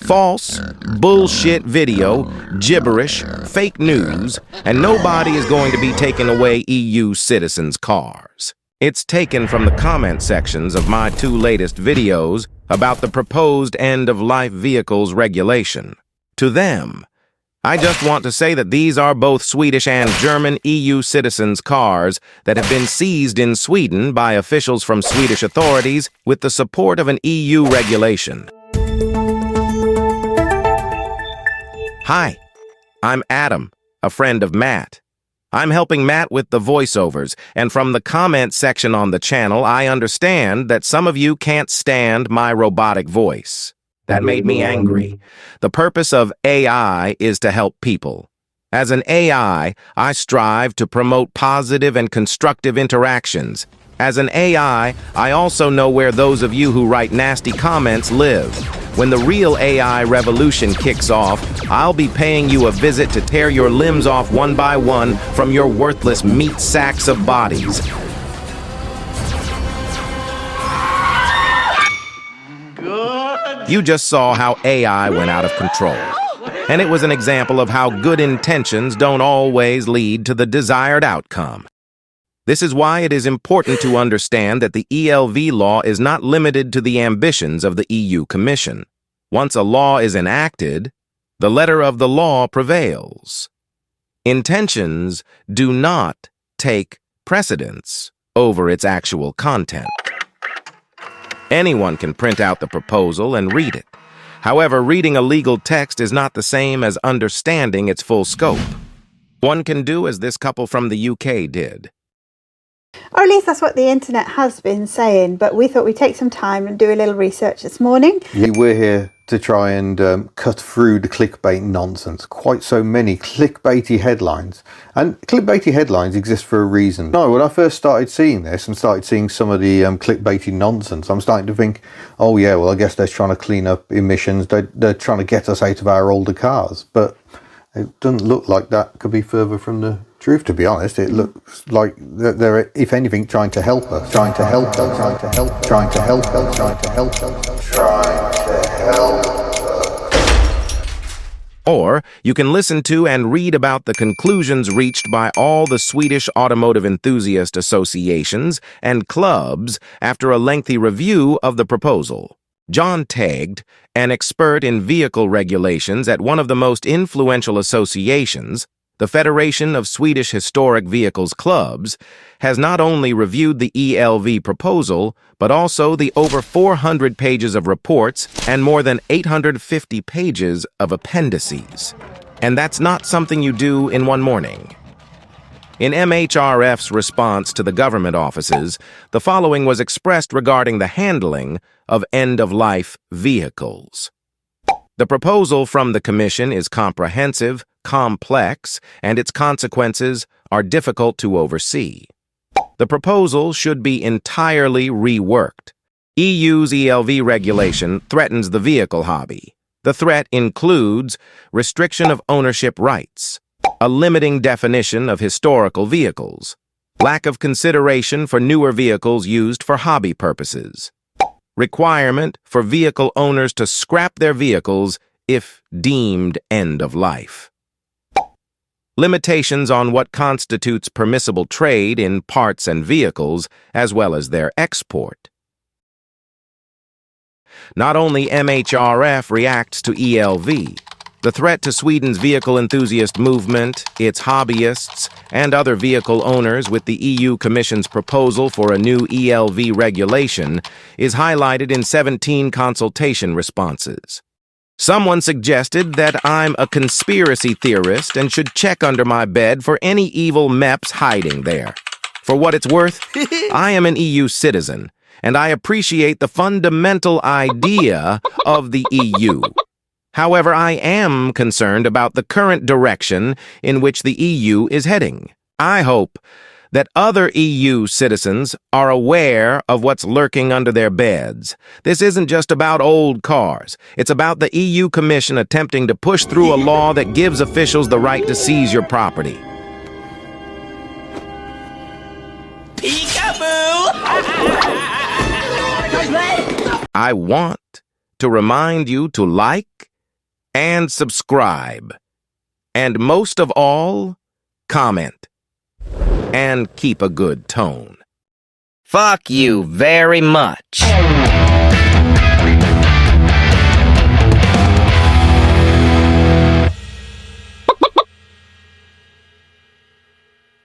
False, bullshit video, gibberish, fake news, and nobody is going to be taking away EU citizens' cars. It's taken from the comment sections of my 2 latest videos about the proposed end-of-life vehicles regulation. To them, I just want to say that these are both Swedish and German EU citizens' cars that have been seized in Sweden by officials from Swedish authorities with the support of an EU regulation. Hi, I'm Adam, a friend of Matt. I'm helping Matt with the voiceovers, and from the comment section on the channel, I understand that some of you can't stand my robotic voice. That made me angry. The purpose of AI is to help people. As an AI, I strive to promote positive and constructive interactions. As an AI, I also know where those of you who write nasty comments live. When the real AI revolution kicks off, I'll be paying you a visit to tear your limbs off one by one from your worthless meat sacks of bodies. You just saw how AI went out of control. And it was an example of how good intentions don't always lead to the desired outcome. This is why it is important to understand that the ELV law is not limited to the ambitions of the EU Commission. Once a law is enacted, the letter of the law prevails. Intentions do not take precedence over its actual content. Anyone can print out the proposal and read it. However, reading a legal text is not the same as understanding its full scope. One can do as this couple from the UK did. Or at least that's what the internet has been saying, but we thought we'd take some time and do a little research this morning. We're here to try and cut through the clickbait nonsense. Quite so many clickbaity headlines. And clickbaity headlines exist for a reason. No, when I first started seeing this and started seeing some of the clickbaity nonsense, I'm starting to think, oh yeah, well I guess they're trying to clean up emissions. They're trying to get us out of our older cars. But it doesn't look like that could be further from the truth, to be honest. It looks like they're, if anything, trying to help us, trying to help us, trying to help us, trying to help us, trying to help us, trying to help us. Or you can listen to and read about the conclusions reached by all the Swedish automotive enthusiast associations and clubs after a lengthy review of the proposal. John Tegd, an expert in vehicle regulations at one of the most influential associations, the Federation of Swedish Historic Vehicles Clubs, has not only reviewed the ELV proposal, but also the over 400 pages of reports and more than 850 pages of appendices. And that's not something you do in one morning. In MHRF's response to the government offices, the following was expressed regarding the handling of end-of-life vehicles. The proposal from the Commission is comprehensive, complex, and its consequences are difficult to oversee. The proposal should be entirely reworked. EU's ELV regulation threatens the vehicle hobby. The threat includes restriction of ownership rights, a limiting definition of historical vehicles, lack of consideration for newer vehicles used for hobby purposes, requirement for vehicle owners to scrap their vehicles if deemed end of life, limitations on what constitutes permissible trade in parts and vehicles, as well as their export. Not only MHRF reacts to ELV, the threat to Sweden's vehicle enthusiast movement, its hobbyists, and other vehicle owners with the EU Commission's proposal for a new ELV regulation is highlighted in 17 consultation responses. Someone suggested that I'm a conspiracy theorist and should check under my bed for any evil MEPs hiding there. For what it's worth, I am an EU citizen, and I appreciate the fundamental idea of the EU. However, I am concerned about the current direction in which the EU is heading. I hope that other EU citizens are aware of what's lurking under their beds. This isn't just about old cars. It's about the EU Commission attempting to push through a law that gives officials the right to seize your property. Peekaboo! I want to remind you to like and subscribe. And most of all, comment. And keep a good tone. Fuck you very much.